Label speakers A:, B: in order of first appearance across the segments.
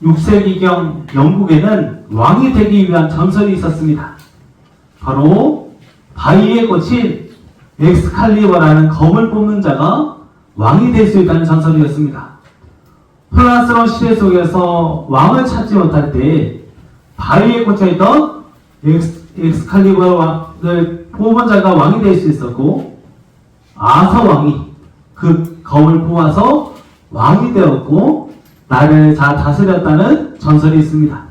A: 6세기경 영국에는 왕이 되기 위한 전설이 있었습니다. 바로 바위에 꽂힌 엑스칼리버라는 검을 뽑는 자가 왕이 될 수 있다는 전설이었습니다. 혼란스러운 시대 속에서 왕을 찾지 못할 때 바위에 꽂혀있던 엑스칼리버를 뽑은 자가 왕이 될 수 있었고, 아서 왕이 그 검을 뽑아서 왕이 되었고 나라를 잘 다스렸다는 전설이 있습니다.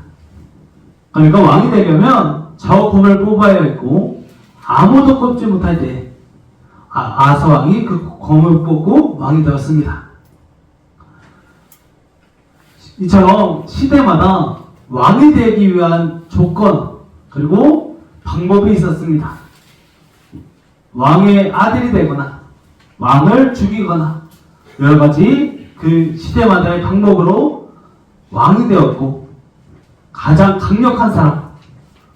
A: 그러니까 왕이 되려면 저 검을 뽑아야 했고, 아무도 뽑지 못할 때 아서 왕이 그 검을 뽑고 왕이 되었습니다. 이처럼 시대마다 왕이 되기 위한 조건 그리고 방법이 있었습니다. 왕의 아들이 되거나 왕을 죽이거나 여러가지 그 시대마다의 방법으로 왕이 되었고, 가장 강력한 사람,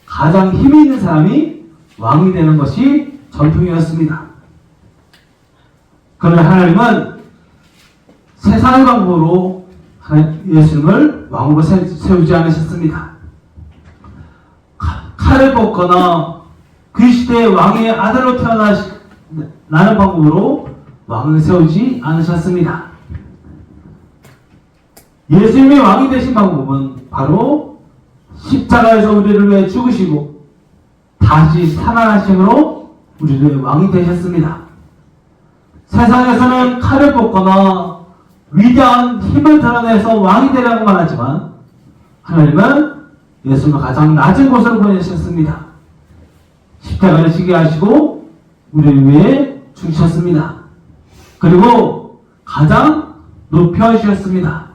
A: 가장 힘이 있는 사람이 왕이 되는 것이 전통이었습니다. 그러나 하나님은 세상의 방법으로 예수님을 왕으로 세우지 않으셨습니다. 칼을 뽑거나 그 시대의 왕의 아들로 태어나는 방법으로 왕을 세우지 않으셨습니다. 예수님이 왕이 되신 방법은 바로 십자가에서 우리를 위해 죽으시고 다시 살아나심으로 우리를 위해 왕이 되셨습니다. 세상에서는 칼을 뽑거나 위대한 힘을 드러내서 왕이 되라고 말하지만, 하나님은 예수님을 가장 낮은 곳으로 보내셨습니다. 십자가를 지게 하시고 우리를 위해 죽으셨습니다. 그리고 가장 높여주셨습니다.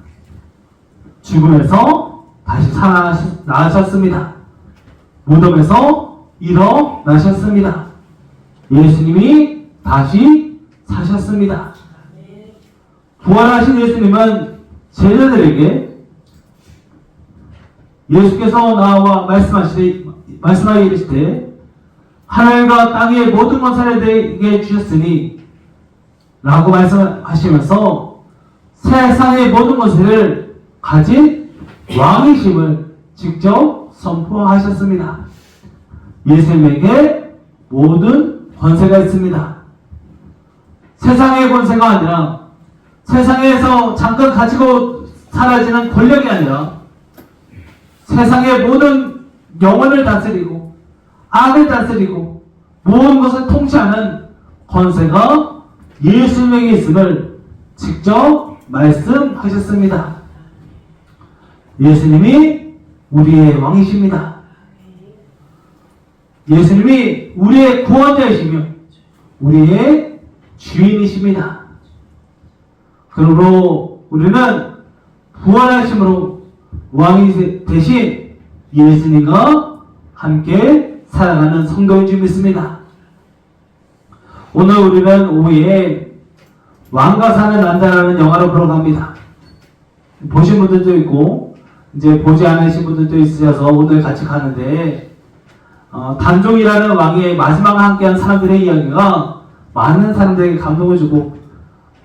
A: 죽음에서 다시 살아나셨습니다. 무덤에서 일어나셨습니다. 예수님이 다시 사셨습니다. 부활하신 예수님은 제자들에게 예수께서 나와 말씀하게 이르시되 하늘과 땅의 모든 권세를 내게 주셨으니 라고 말씀하시면서 세상의 모든 권세를 가진 왕이심을 직접 선포하셨습니다. 예수님에게 모든 권세가 있습니다. 세상의 권세가 아니라, 세상에서 잠깐 가지고 사라지는 권력이 아니라, 세상의 모든 영혼을 다스리고 악을 다스리고 모든 것을 통치하는 권세가 예수님에게 있음을 직접 말씀하셨습니다. 예수님이 우리의 왕이십니다. 예수님이 우리의 구원자이시며 우리의 주인이십니다. 그러므로 우리는 부활하심으로 왕이 되신 예수님과 함께 살아가는 성도인 줄 믿습니다. 오늘 우리는 오후에 왕과 사는 남자라는 영화를 보러 갑니다. 보신 분들도 있고 이제 보지 않으신 분들도 있으셔서 오늘 같이 가는데, 단종이라는 왕의 마지막을 함께한 사람들의 이야기가 많은 사람들에게 감동을 주고,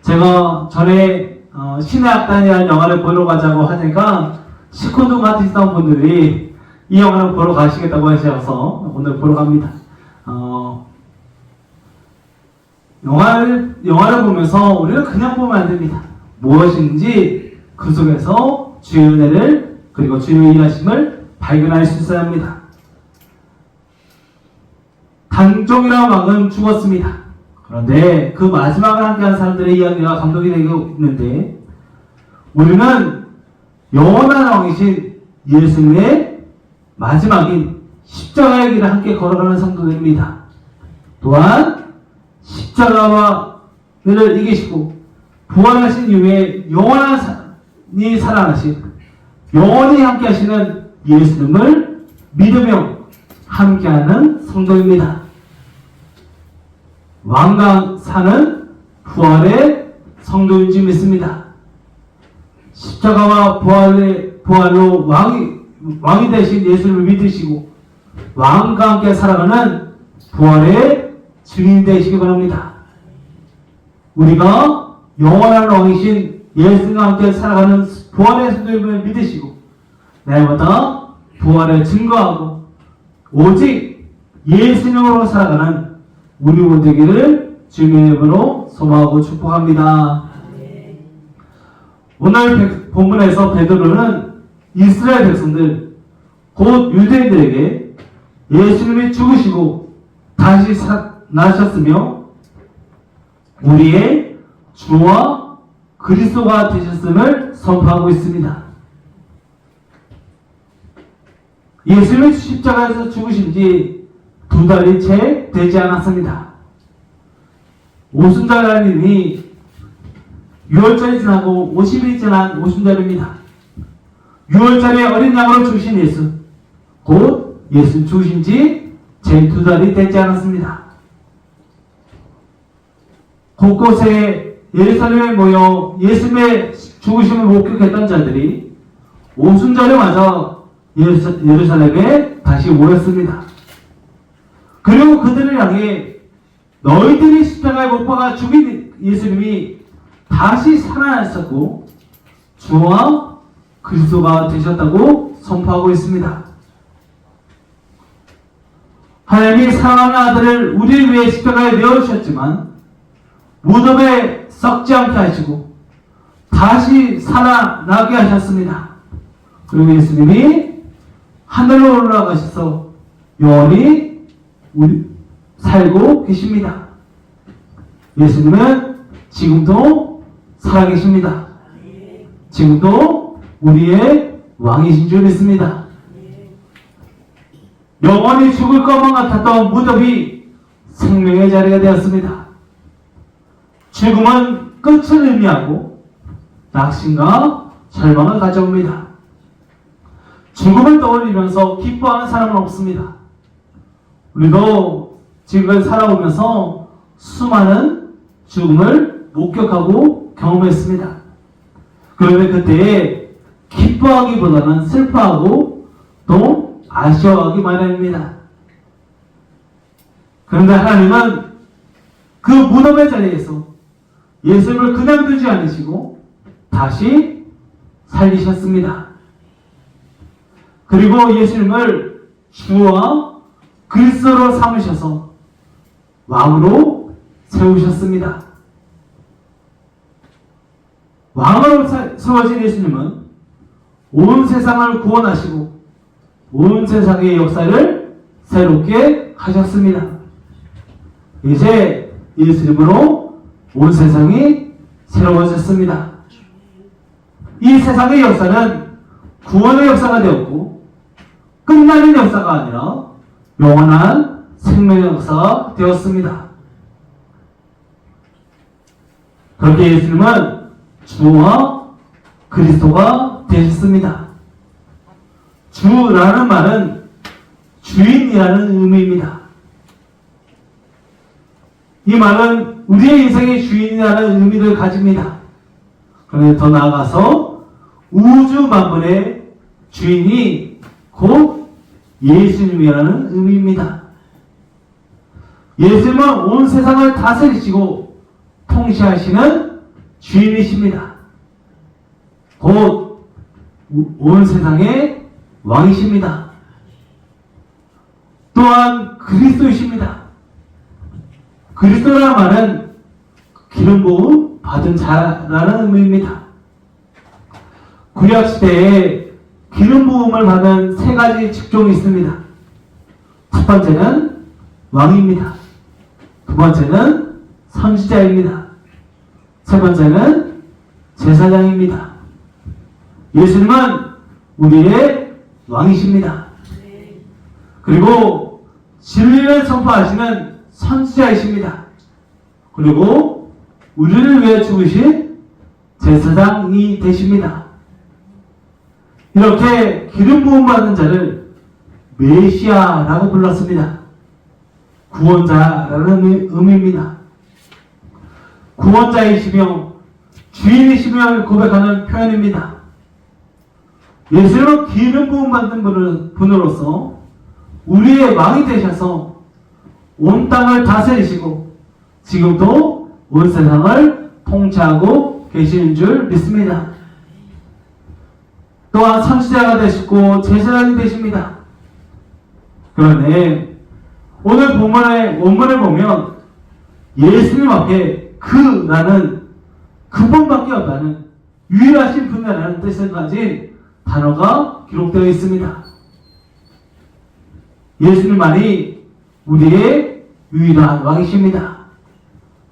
A: 제가 전에 신의 악단이라는 영화를 보러 가자고 하니까 시큰둥 같으시던 분들이 이 영화를 보러 가시겠다고 하셔서 오늘 보러 갑니다. 영화를 보면서 우리는 그냥 보면 안 됩니다. 무엇인지 그 속에서 주의 은혜를 그리고 주의 일하심을 발견할 수 있어야 합니다. 단종이라는 왕은 죽었습니다. 그런데 그 마지막을 함께한 사람들의 이야기가 감동이 되고 있는데, 우리는 영원한 왕이신 예수님의 마지막인 십자가의 길을 함께 걸어가는 성도들입니다. 또한 십자가를 이기시고 부활하신 이후에 영원히 살아나신, 영원히 함께 하시는 예수님을 믿으며 함께하는 성도입니다. 왕과 사는 부활의 성도인지 믿습니다. 십자가와 부활로 왕이 되신 예수님을 믿으시고 왕과 함께 살아가는 부활의 주인이 되시기 바랍니다. 우리가 영원한 왕이신 예수님과 함께 살아가는 부활의 성도임을 믿으시고 날마다 부활을 증거하고 오직 예수님으로 살아가는 우리 모두 되기를 주님의 이름으로 소망하고 축복합니다. 오늘 본문에서 베드로는 이스라엘 백성들 곧 유대인들에게 예수님이 죽으시고 다시 나셨으며 우리의 주와 그리스도가 되셨음을 선포하고 있습니다. 예수님이 십자가에서 죽으신 지 2달이 채 되지 않았습니다. 오순절날이니 6월절이 지나고 50일이 지난 오순절입니다. 6월절에 어린 양으로 죽으신 예수, 곧 예수 죽으신 지 제 2달이 되지 않았습니다. 곳곳에 예루살렘에 모여 예수님의 죽으심을 목격했던 자들이 오순절에 맞아 예루살렘에 다시 모였습니다. 그리고 그들을 향해 너희들이 십자가에 못 박아 죽인 예수님이 다시 살아나셨고 주와 그리스도가 되셨다고 선포하고 있습니다. 하나님이 사랑하는 아들을 우리를 위해 십자가에 내어주셨지만 무덤에 썩지 않게 하시고 다시 살아나게 하셨습니다. 그리고 예수님이 하늘로 올라가셔서 영원히 살고 계십니다. 예수님은 지금도 살아계십니다. 지금도 우리의 왕이신 줄 믿습니다. 영원히 죽을 것만 같았던 무덤이 생명의 자리가 되었습니다. 죽음은 끝을 의미하고 낙심과 절망을 가져옵니다. 죽음을 떠올리면서 기뻐하는 사람은 없습니다. 우리도 지금 살아오면서 수많은 죽음을 목격하고 경험했습니다. 그런데 그때에 기뻐하기보다는 슬퍼하고 또 아쉬워하기 마련입니다. 그런데 하나님은 그 무덤의 자리에서 예수님을 그냥 두지 않으시고 다시 살리셨습니다. 그리고 예수님을 주와 그리스도로 삼으셔서 왕으로 세우셨습니다. 왕으로 세워진 예수님은 온 세상을 구원하시고 온 세상의 역사를 새롭게 하셨습니다. 이제 예수님으로 온 세상이 새로워졌습니다. 이 세상의 역사는 구원의 역사가 되었고 끝나는 역사가 아니라 영원한 생명의 역사가 되었습니다. 그렇게 예수님은 주와 그리스도가 되셨습니다. 주라는 말은 주인이라는 의미입니다. 이 말은 우리의 인생의 주인이라는 의미를 가집니다. 그런데 더 나아가서 우주 만물의 주인이 곧 예수님이라는 의미입니다. 예수님은 온 세상을 다스리시고 통치하시는 주인이십니다. 곧 온 세상의 왕이십니다. 또한 그리스도이십니다. 그리스도라는 말은 기름 부음 받은 자라는 의미입니다. 구약시대에 기름 부음을 받은 3가지 직종이 있습니다. 첫 번째는 왕입니다. 두 번째는 선지자입니다. 세 번째는 제사장입니다. 예수님은 우리의 왕이십니다. 그리고 진리를 선포하시는 선지자이십니다. 그리고 우리를 위해 죽으신 제사장이 되십니다. 이렇게 기름 부음 받은 자를 메시아라고 불렀습니다. 구원자라는 의미입니다. 구원자이시며 주인이시며 고백하는 표현입니다. 예수님은 기름 부음 받은 분으로서 우리의 왕이 되셔서 온 땅을 다스리시고 지금도 온 세상을 통치하고 계시는 줄 믿습니다. 또한 선지자가 되시고 제사장이 되십니다. 그런데 오늘 본문의 원문을 보면 예수님 앞에 그라는 그분밖에 없다는 유일하신 분이라는 뜻을 가진 단어가 기록되어 있습니다. 예수님만이 우리의 유일한 왕이십니다.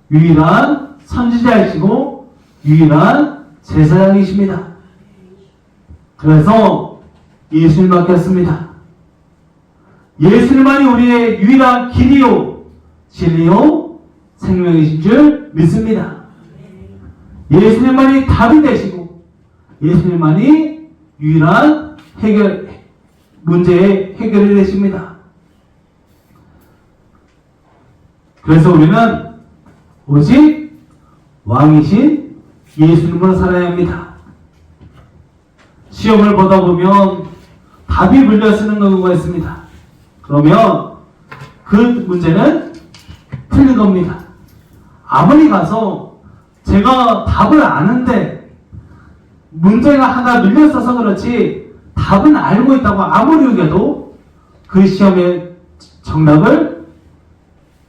A: 유일한 선지자이시고 유일한 제사장이십니다. 그래서 예수님 맡겼습니다. 예수님만이 우리의 유일한 길이요 진리요 생명이신 줄 믿습니다. 예수님만이 답이 되시고 예수님만이 유일한 문제의 해결이 되십니다. 그래서 우리는 오직 왕이신 예수님으로 살아야 합니다. 시험을 보다 보면 답이 물려 쓰는 경우가 있습니다. 그러면 그 문제는 틀린 겁니다. 아무리 가서 제가 답을 아는데 문제가 하나 밀려 써서 그렇지 답은 알고 있다고 아무리 얘기해도 그 시험의 정답을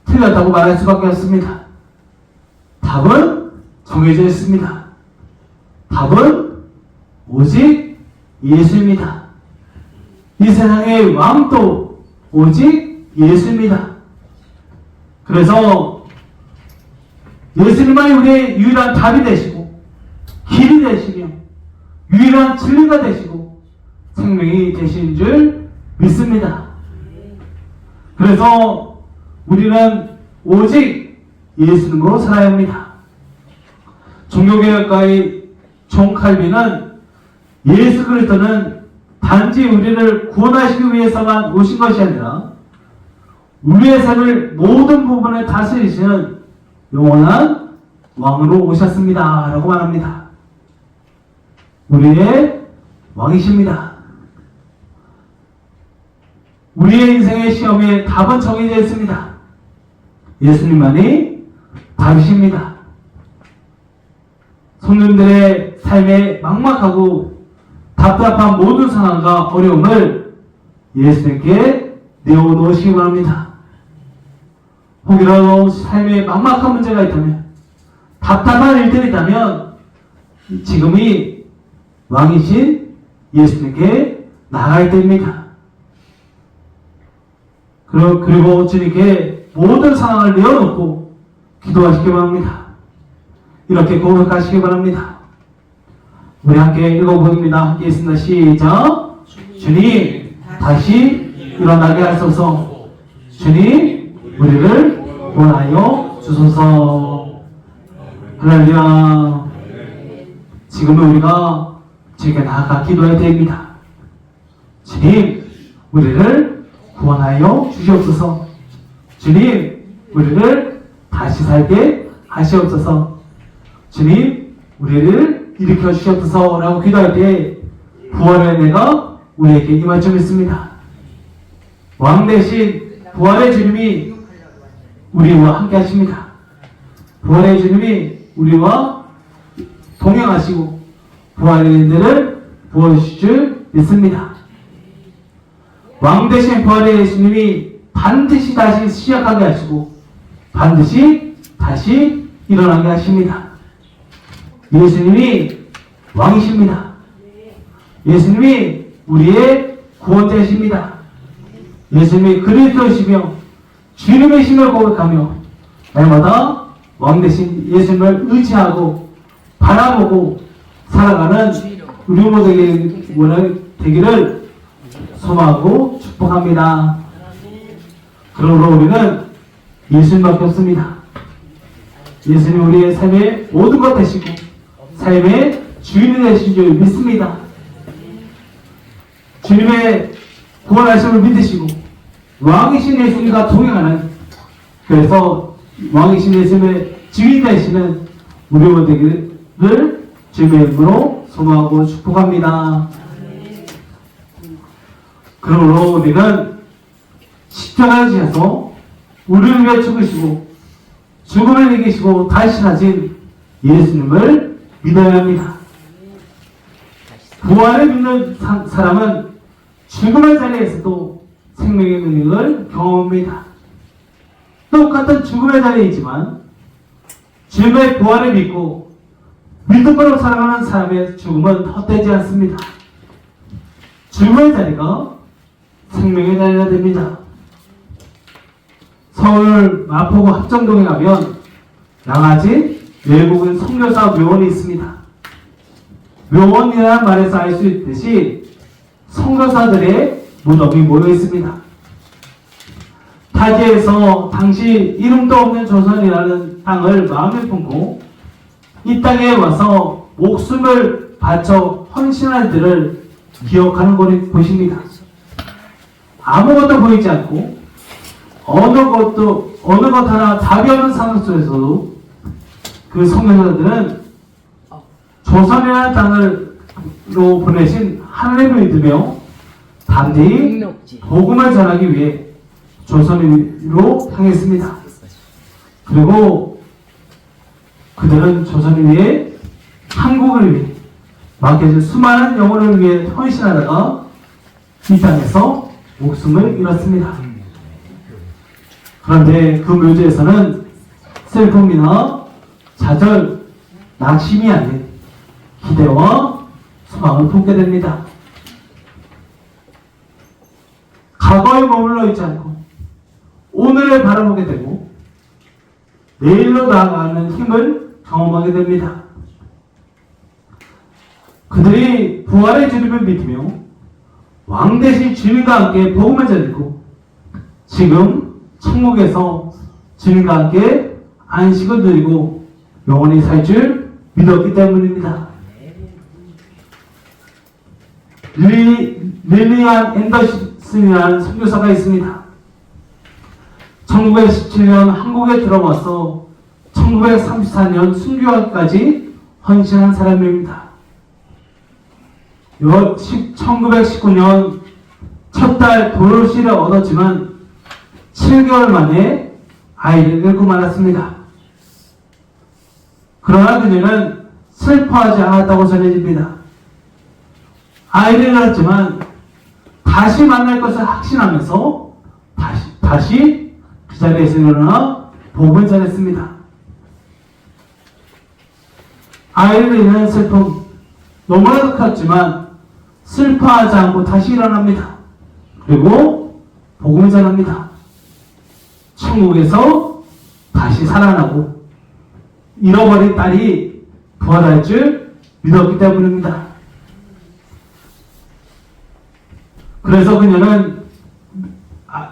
A: 틀렸다고 말할 수밖에 없습니다. 답은 정해져 있습니다. 답은 오직 예수입니다. 이 세상의 왕도 오직 예수입니다. 그래서 예수님만이 우리의 유일한 답이 되시고 길이 되시며 유일한 진리가 되시고 생명이 되신 줄 믿습니다. 그래서 우리는 오직 예수님으로 살아야 합니다. 종교개혁가의 존 칼빈은 예수 그리스도는 단지 우리를 구원하시기 위해서만 오신 것이 아니라 우리의 삶을 모든 부분을 다스리시는 영원한 왕으로 오셨습니다. 라고 말합니다. 우리의 왕이십니다. 우리의 인생의 시험에 답은 정해져 있습니다. 예수님만이 답이십니다. 성도님들의 삶에 막막하고 답답한 모든 상황과 어려움을 예수님께 내어놓으시기 바랍니다. 혹이라도 삶에 막막한 문제가 있다면 답답한 일들이 있다면 지금이 왕이신 예수님께 나아갈 때입니다. 그리고 주님께 모든 상황을 내어놓고 기도하시기 바랍니다. 이렇게 고백하시기 바랍니다. 우리 함께 읽어봅니다. 함께 있습니다. 시작. 주님 다시 일어나게 하소서. 주님 우리를 구원하여 주소서. 할렐루야. 지금은 우리가 주님께 나아가 기도해야 됩니다. 주님 우리를 구원하여 주시옵소서. 주님 우리를 다시 살게 하시옵소서. 주님 우리를 일으켜 주시옵소서 라고 기도할 때 부활의 은혜가 우리에게 임할 줄 믿습니다. 왕 대신 부활의 주님이 우리와 함께 하십니다. 부활의 주님이 우리와 동행하시고 부활의 은혜를 부어주실 줄 믿습니다. 왕 대신 부활의 예수님이 반드시 다시 시작하게 하시고 반드시 다시 일어나게 하십니다. 예수님이 왕이십니다. 예수님이 우리의 구원자이십니다. 예수님이 그리스도이시며 주님의 힘을 고백하며 날마다 왕 대신 예수님을 의지하고 바라보고 살아가는 우리 모두에게 되기를 소망하고 축복합니다. 그러므로 우리는 예수님밖에 없습니다. 예수님 우리의 삶의 모든 것 되시고 삶의 주인이 되신 줄 믿습니다. 주님의 구원하심을 믿으시고 왕이신 예수님과 동행하는, 그래서 왕이신 예수님의 주인 되시는 우리 모두를 주님의 이름으로 소망하고 축복합니다. 그러므로 우리는 십자가를 지어서 우리를 위해 죽으시고 죽음을 이기시고 다시 사신 예수님을 믿어야 합니다. 부활을 믿는 사람은 죽음의 자리에서도 생명의 능력을 경험합니다. 똑같은 죽음의 자리에 있지만 주님의 부활을 믿고 믿음으로 살아가는 사람의 죽음은 헛되지 않습니다. 죽음의 자리가 생명의 자리가 됩니다. 서울 마포구 합정동에 가면 양아지 외국인 선교사 묘원이 있습니다. 묘원이라는 말에서 알 수 있듯이 선교사들의 무덤이 모여 있습니다. 타지에서 당시 이름도 없는 조선이라는 땅을 마음에 품고 이 땅에 와서 목숨을 바쳐 헌신할 들을 기억하는 곳입니다. 아무것도 보이지 않고 어느 것 하나 답이 없는 상황 속에서도 그 선교사들은 조선이라는 땅으로 보내신 하나님을 믿으며 담대히 복음을 전하기 위해 조선으로 향했습니다. 그리고 그들은 조선을 위해, 한국을 위해, 맡겨진 수많은 영혼을 위해 헌신하다가 이 땅에서 목숨을 잃었습니다. 그런데 그 묘지에서는 슬픔이나 좌절, 낙심이 아닌 기대와 소망을 품게 됩니다. 과거에 머물러 있지 않고 오늘을 바라보게 되고 내일로 나아가는 힘을 경험하게 됩니다. 그들이 부활의 주님을 믿으며 왕 대신 주님과 함께 복음을 전했고 지금 천국에서 주님과 함께 안식을 누리고 영원히 살 줄 믿었기 때문입니다. 릴리안 앤더슨이라는 선교사가 있습니다. 1917년 한국에 들어와서 1934년 순교하기까지 헌신한 사람입니다. 1919년 첫 달 도로시를 얻었지만 7개월 만에 아이를 잃고 말았습니다. 그러나 그녀는 슬퍼하지 않았다고 전해집니다. 아이를 잃었지만 다시 만날 것을 확신하면서 다시 그 자리에서 일어나 복음을 전했습니다. 아이를 잃는 슬픔 너무나도 컸지만 슬퍼하지 않고 다시 일어납니다. 그리고 복음을 전합니다. 천국에서 다시 살아나고 잃어버린 딸이 부활할 줄 믿었기 때문입니다. 그래서 그녀는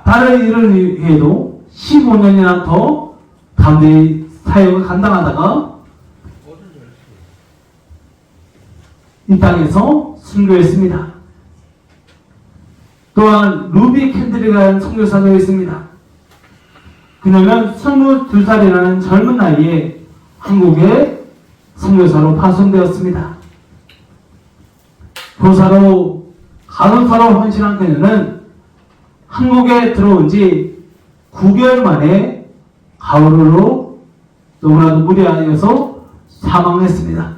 A: 딸을 잃은 위에도 15년이나 더 담대히 사역을 감당하다가 이 땅에서 순교했습니다. 또한 루비 캔들이라는 선교사도 있습니다. 그녀는 22살이라는 젊은 나이에 한국의 선교사로 파송되었습니다. 교사로 간호사로 헌신한 그녀는 한국에 들어온 지 9개월 만에 가을로 너무나도 무리하여서 사망했습니다.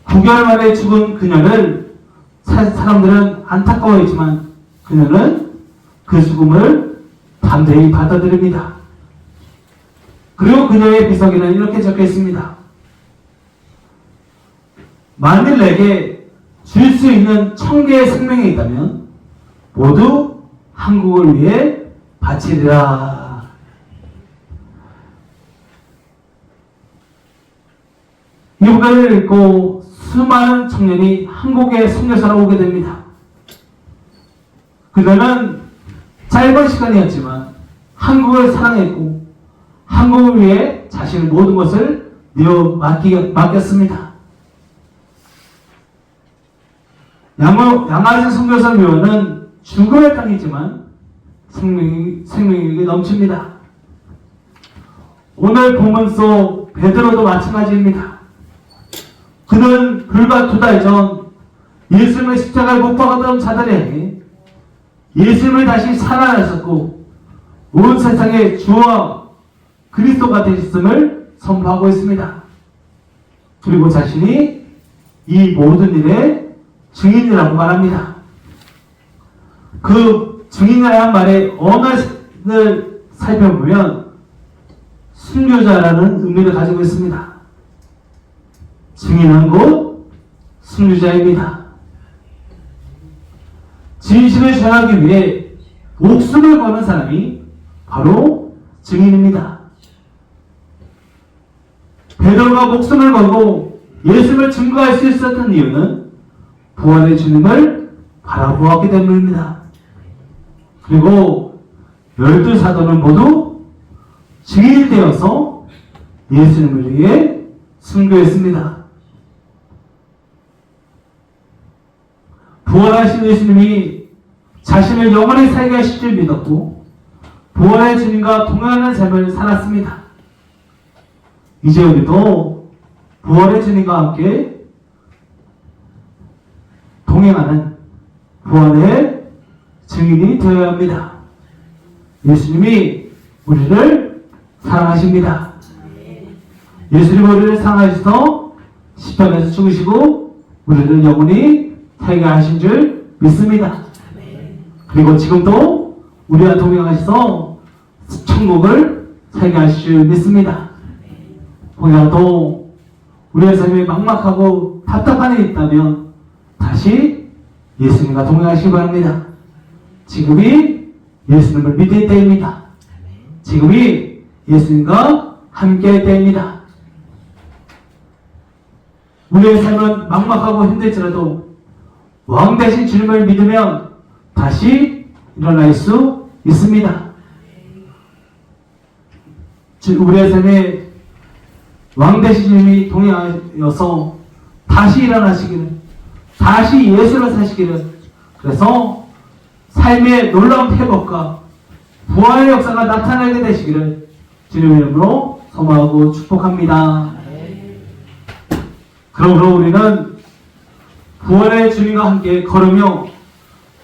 A: 9개월 만에 죽은 그녀를 사람들은 안타까워했지만 그녀는 그 죽음을 담대히 받아들입니다. 그리고 그녀의 비석에는 이렇게 적혀 있습니다. 만일 내게 줄 수 있는 1000개의 생명이 있다면 모두 한국을 위해 바치리라. 이 부분을 읽고 수많은 청년이 한국에 선교사로 오게 됩니다. 그들은 짧은 시간이었지만 한국을 사랑했고 한국을 위해 자신의 모든 것을 맡겼습니다. 양아지 선교사 묘원은 죽음의 땅이지만 생명력이 넘칩니다. 오늘 본문 속 베드로도 마찬가지입니다. 그는 불과 2달 전 예수님의 십자가에 못 박았던 자들에게 예수님을 다시 살아나셨고 온 세상에 주와 그리스도가 되셨음을 선포하고 있습니다. 그리고 자신이 이 모든 일에 증인이라고 말합니다. 그 증인이라는 말의 언어를 살펴보면 순교자라는 의미를 가지고 있습니다. 증인은 곧 순교자입니다. 진실을 전하기 위해 목숨을 거는 사람이 바로 증인입니다. 베드로가 목숨을 걸고 예수를 증거할 수 있었던 이유는 부활의 주님을 바라보았기 때문입니다. 그리고 12사도는 모두 증인이 되어서 예수님을 위해 순교했습니다. 부활하신 예수님이 자신을 영원히 살게 하실 줄 믿었고 부활의 주님과 동행하는 삶을 살았습니다. 이제 우리도 부활의 주님과 함께 동행하는 부활의 증인이 되어야 합니다. 예수님이 우리를 사랑하십니다. 예수님이 우리를 사랑하셔서 십자가에서 죽으시고 우리를 영원히 살게 하신 줄 믿습니다. 그리고 지금도 우리와 동행하셔서 천국을 살게 하실 줄 믿습니다. 혹여라도 우리의 삶이 막막하고 답답한 일이 있다면 다시 예수님과 동행하시기 바랍니다. 지금이 예수님을 믿을 때입니다. 지금이 예수님과 함께할 때입니다. 우리의 삶은 막막하고 힘들지라도 왕 대신 주님을 믿으면 다시 일어날 수 있습니다. 우리의 삶에 왕 대신 주님이 동행하여서 다시 일어나시기를, 다시 예수를 사시기를, 그래서 삶의 놀라운 회복과 부활의 역사가 나타나게 되시기를 주님의 이름으로 소망하고 축복합니다. 그러므로 우리는 부활의 주님과 함께 걸으며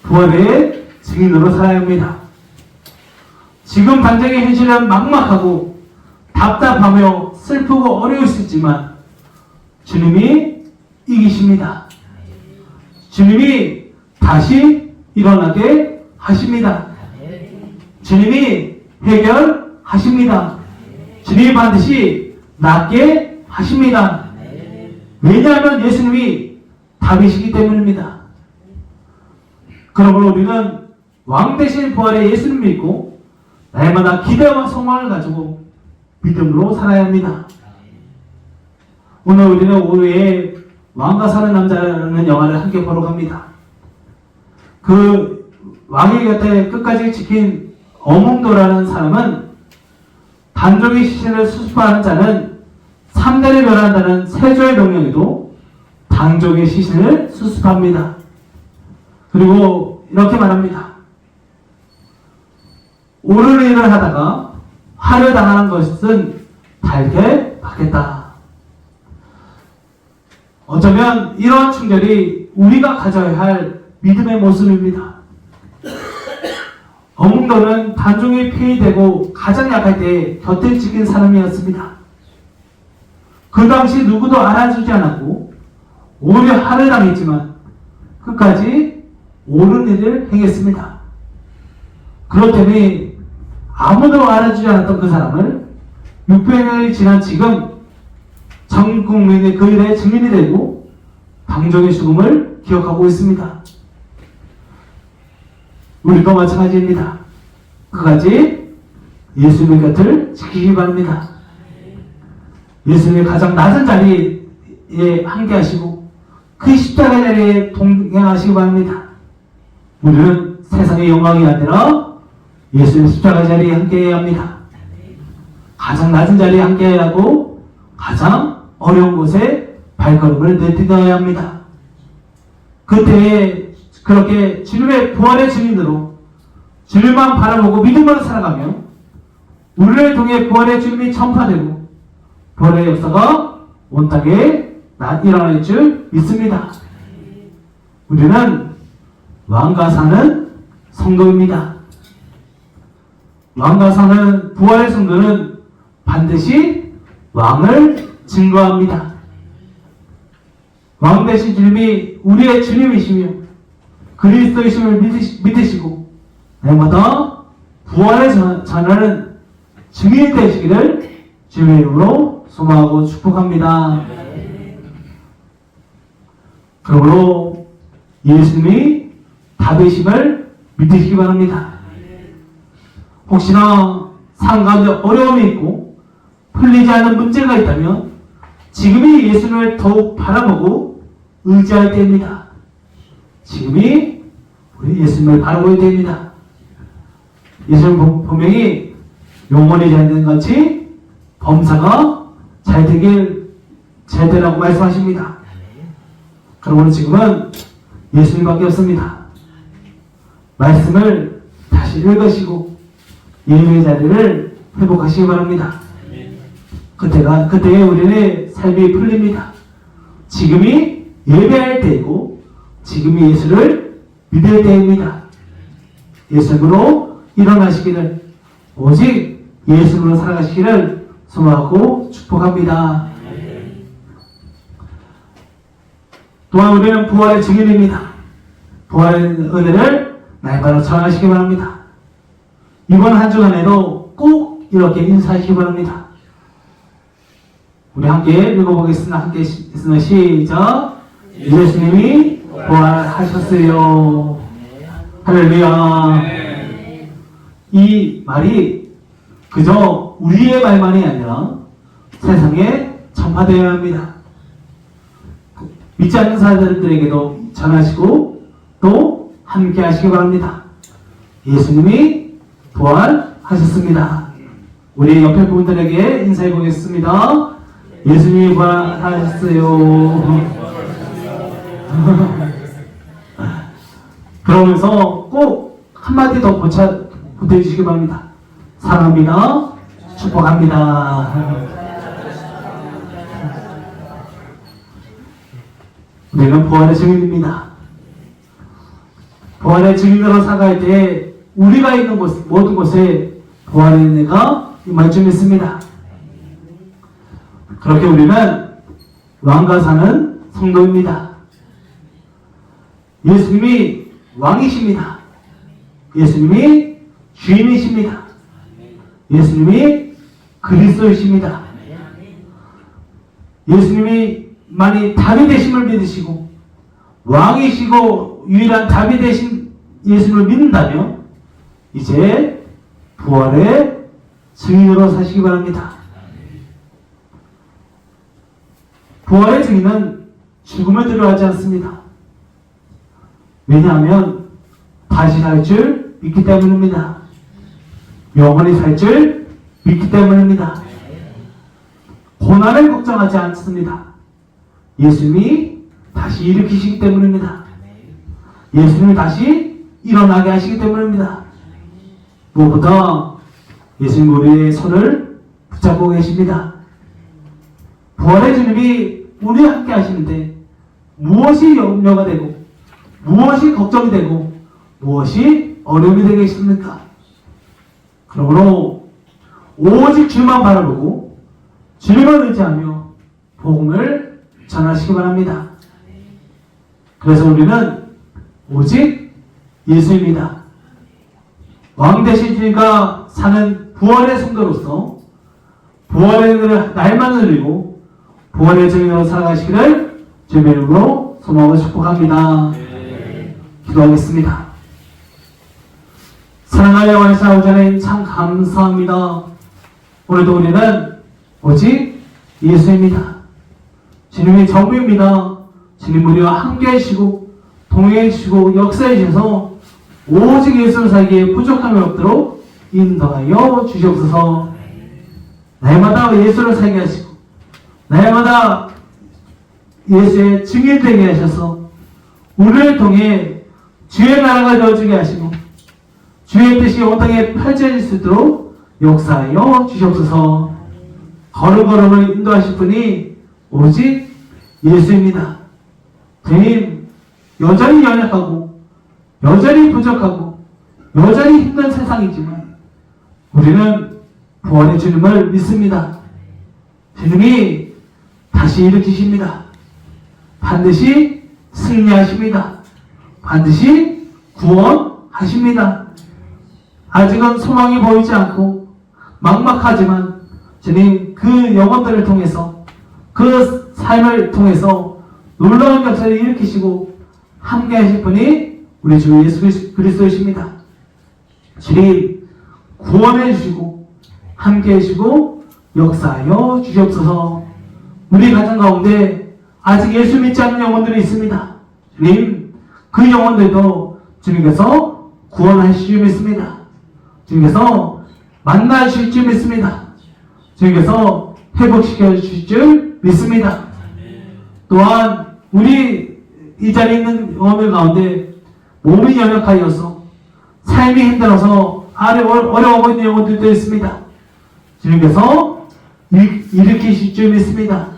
A: 부활의 증인으로 살아야 합니다. 지금 당장의 현실은 막막하고 답답하며 슬프고 어려울 수 있지만 주님이 이기십니다. 주님이 다시 일어나게 하십니다. 주님이 해결하십니다. 주님이 반드시 낫게 하십니다. 왜냐하면 예수님이 답이시기 때문입니다. 그러므로 우리는 왕 대신 부활의 예수님 믿고 날마다 기대와 소망을 가지고 믿음으로 살아야 합니다. 오늘 우리는 오후에 왕과 사는 남자라는 영화를 함께 보러 갑니다. 그 왕의 곁에 끝까지 지킨 어몽도라는 사람은 단종의 시신을 수습하는 자는 3대를 멸한다는 세조의 명령에도 단종의 시신을 수습합니다. 그리고 이렇게 말합니다. 옳은 일을 하다가 화를 당하는 것은 달게 받겠다. 어쩌면 이러한 충절이 우리가 가져야 할 믿음의 모습입니다. 어몽도는 단종이 폐위되고 가장 약할 때 곁을 지킨 사람이었습니다. 그 당시 누구도 알아주지 않았고 오히려 화를 당했지만 끝까지 옳은 일을 행했습니다. 그렇다면 아무도 알아주지 않았던 그 사람을 600년이 지난 지금 전 국민의 그 일의 증인이 되고 당종의 죽음을 기억하고 있습니다. 우리도 마찬가지입니다. 그까지 예수님의 곁을 지키기 바랍니다. 예수님의 가장 낮은 자리에 함께 하시고 그 십자가 자리에 동행하시기 바랍니다. 우리는 세상의 영광이 아니라 예수님의 십자가 자리에 함께 해야 합니다. 가장 낮은 자리에 함께 해야 하고 가장 어려운 곳에 발걸음을 내딛어야 합니다. 그때에 그렇게 주님의 부활의 증인으로 주님만 바라보고 믿음으로 살아가며 우리를 통해 부활의 주님이 전파되고 부활의 역사가 온 땅에 일어날 줄 믿습니다. 우리는 왕과 사는 성도입니다. 왕과 사는 부활의 성도는 반드시 왕을 증거합니다. 왕 대신 주님이 우리의 주님이시며 그리스도이심을 믿으시고 날마다 부활의 전하는 증인 되시기를 주님의 이름으로 소망하고 축복합니다. 그러므로 예수님이 답이심을 믿으시기 바랍니다. 혹시나 삶 가운데 어려움이 있고 풀리지 않은 문제가 있다면 지금이 예수님을 더욱 바라보고 의지할 때입니다. 지금이 우리 예수님을 바라보야 됩니다. 예수님 분명히 영원히 잘 되는 같이 범사가 잘 되라고 말씀하십니다. 그러므로 지금은 예수님밖에 없습니다. 말씀을 다시 읽으시고 예수님의 자리를 회복하시기 바랍니다. 그때에 우리의 삶이 풀립니다. 지금이 예배할 때이고 지금이 예수를 믿을 때입니다. 예수님으로 일어나시기를 오직 예수님으로 살아가시기를 소망하고 축복합니다. 또한 우리는 부활의 증인입니다. 부활의 은혜를 날마다 전하시기 바랍니다. 이번 한 주간에도 꼭 이렇게 인사하시기 바랍니다. 우리 함께 읽어보겠습니다. 함께 있으면 시작. 예수님이 부활하셨어요. 할렐루야. 이 말이 그저 우리의 말만이 아니라 세상에 전파되어야 합니다. 믿지 않는 사람들에게도 전하시고 또 함께 하시기 바랍니다. 예수님이 부활하셨습니다. 우리 옆에 분들에게 인사해 보겠습니다. 예수님이 부활하셨어요. 그러면서 꼭 한마디 더 보태주시기 바랍니다. 사랑합니다. 축복합니다. 우리는 부활의 증인입니다. 부활의 증인으로 살아갈 때 우리가 있는 곳, 모든 곳에 부활의 은혜가 임할 줄 믿습니다. 그렇게 우리는 왕과 사는 성도입니다. 예수님이 왕이십니다. 예수님이 주인이십니다. 예수님이 그리스도이십니다. 예수님이 만이 답이 되심을 믿으시고 왕이시고 유일한 답이 되신 예수님을 믿는다면 이제 부활의 증인으로 사시기 바랍니다. 부활의 증인은 죽음을 두려워하지 않습니다. 왜냐하면 다시 살 줄 믿기 때문입니다. 영원히 살 줄 믿기 때문입니다. 고난을 걱정하지 않습니다. 예수님이 다시 일으키시기 때문입니다. 예수님이 다시 일어나게 하시기 때문입니다. 무엇보다 예수님 우리의 손을 붙잡고 계십니다. 부활의 주님이 우리와 함께 하시는데 무엇이 염려가 되고 무엇이 걱정이 되고 무엇이 어려움이 되겠습니까? 그러므로 오직 주만 바라보고 주님을 의지하며 복음을 전하시기 바랍니다. 그래서 우리는 오직 예수입니다. 왕 대신 주님과 사는 부활의 성도로서 부활의 은혜를 날만 누리고 부활의 증인으로 살아가시기를 주님의 이름으로 소망하고 축복합니다. 기도하겠습니다. 사랑하여 원하사 오전에 참 감사합니다. 오늘도 우리는 오직 예수입니다. 주님의 전부입니다. 주님 우리와 함께 하시고 동행해 주시고 역사해 주셔서 오직 예수를 살기에 부족함이 없도록 인도하여 주시옵소서. 날마다 예수를 살게 하시고 날마다 예수의 증인 되게 하셔서 우리를 통해 주의 나라가 되어주게 하시고 주의 뜻이 온 땅에 펼쳐질 수 있도록 역사하여 주시옵소서. 걸음걸음을 인도하실 분이 오직 예수입니다. 주님, 여전히 연약하고 여전히 부족하고 여전히 힘든 세상이지만 우리는 부활의 주님을 믿습니다. 주님이 다시 일으키십니다. 반드시 승리하십니다. 반드시 구원하십니다. 아직은 소망이 보이지 않고 막막하지만 주님 그 영혼들을 통해서 그 삶을 통해서 놀라운 역사를 일으키시고 함께 하실 분이 우리 주 예수 그리스도이십니다. 주님 구원해 주시고 함께 해주시고 역사하여 주시옵소서. 우리 가정 가운데 아직 예수 믿지 않는 영혼들이 있습니다. 주님 그 영혼들도 주님께서 구원하실 줄 믿습니다. 주님께서 만나주실 줄 믿습니다. 주님께서 회복시켜 주실 줄 믿습니다. 또한 우리 이 자리에 있는 영혼들 가운데 몸이 연약하여서 삶이 힘들어서 어려워 보이는 영혼들도 있습니다. 주님께서 일으키실 줄 믿습니다.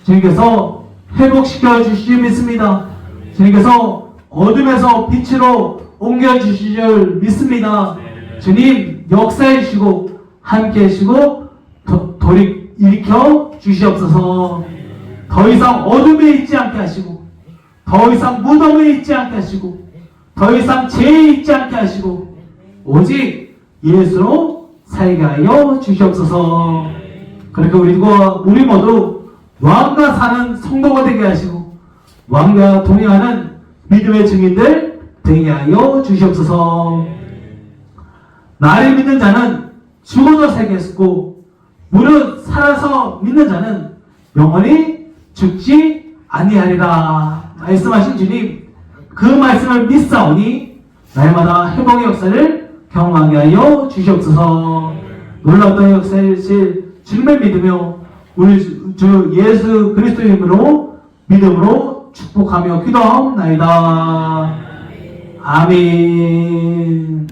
A: 주님께서 회복시켜 주실 줄 믿습니다. 주님께서 어둠에서 빛으로 옮겨주실 줄 믿습니다. 주님 역사해 주시고 함께 해주시고 일으켜 주시옵소서. 더 이상 어둠에 있지 않게 하시고 더 이상 무덤에 있지 않게 하시고 더 이상 죄에 있지 않게 하시고 오직 예수로 살게 하여 주시옵소서. 그렇게 우리 모두 왕과 사는 성도가 되게 하시고 왕과 동행하는 믿음의 증인들 되게 하여 주시옵소서. 나를 믿는 자는 죽어도 살겠고 무릇 살아서 믿는 자는 영원히 죽지 아니하리라 말씀하신 주님, 그 말씀을 믿사오니 날마다 회복의 역사를 경험하게 하여 주시옵소서. 놀랍던 역사를 주님을 믿으며 우리 주 예수 그리스도의 이름으로 믿음으로 축복하며 기도하옵나이다. 아멘.